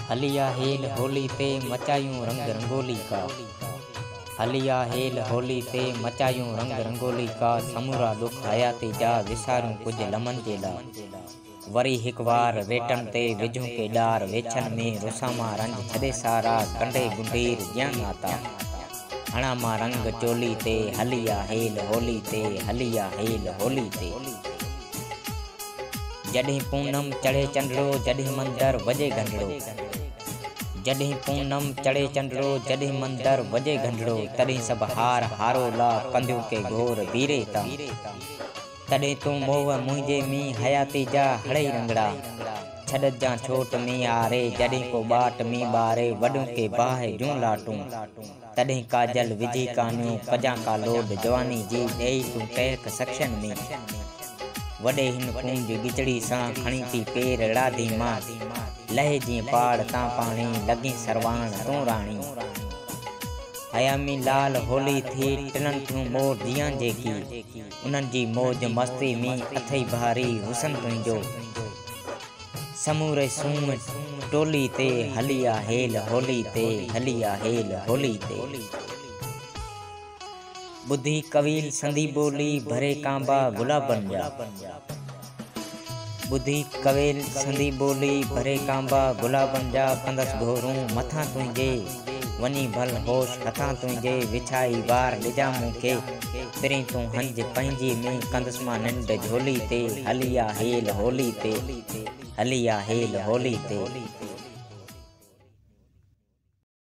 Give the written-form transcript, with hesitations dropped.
हलिया हेल होली ते मचायूं रंग रंगोली का। हलिया हेल होली ते मचायूं रंग रंगोली का। समूरा दुख हयाती जा विसारूं कुछ लमन जे ला। वरी हिक बार रेटन ते विझूं के डार। वेछन में रुसामा रंज छदे सारा। कंडे गुंडीर ज्ञान आता हणा मां रंग चोली ते। हलिया हेल होली ते, हलिया हेल होली ते। जॾहिं पूनम चढ़े चंडड़ो, जॾहिं मंदर वजे घंटड़ो। जॾहिं पूनम चढ़े चंडड़ो, जॾहिं मंदर वजे घंटड़ो। तॾहिं सब हार हारो ला कंदियूं के घोर बीरे ता। तॾहिं तूं मोह मुंहिंजे में हयाती जा हड़ई रंगड़ा। छॾ जा छोट में आरे, जॾहिं को बाट में ॿारे। वॾों के बाहि जूं लाटूं, तॾहिं काजल विझी कानियूं। कजां का लोड जवानी जी ॾेई तूं टहक सक्शन में। वॾे हिन कूंज गिचड़ी सां खणी थी पेर राधी मां। लहे जीअं पाड़ तां पाणी, लॻी सरवाण तूं राणी। हयामी लाल होली थी टिननि थियूं मोर जियां जेकी। उन्हनि जी मौज मस्ती में अथई भारी हुसन तुंहिंजो। समूरे सूम टोली ते, हलिया हेल होली ते, हलिया हेल होली ते। बुद्धि कवील संधी बोली भरे कांबा गुलाबन जा। बुद्धि कवेल संधी बोली भरे कांबा गुलाबन जा। कंदस घोरूं मथां तुंहिंजे, वनी भल होश हथां तुंहिंजे। विछाई वार ॾिजा मूंखे, फिरी तूं हंज पंहिंजी में। कंदस मां निंड झोली ते, हलिया हेल होली ते, हलिया हेल होली ते।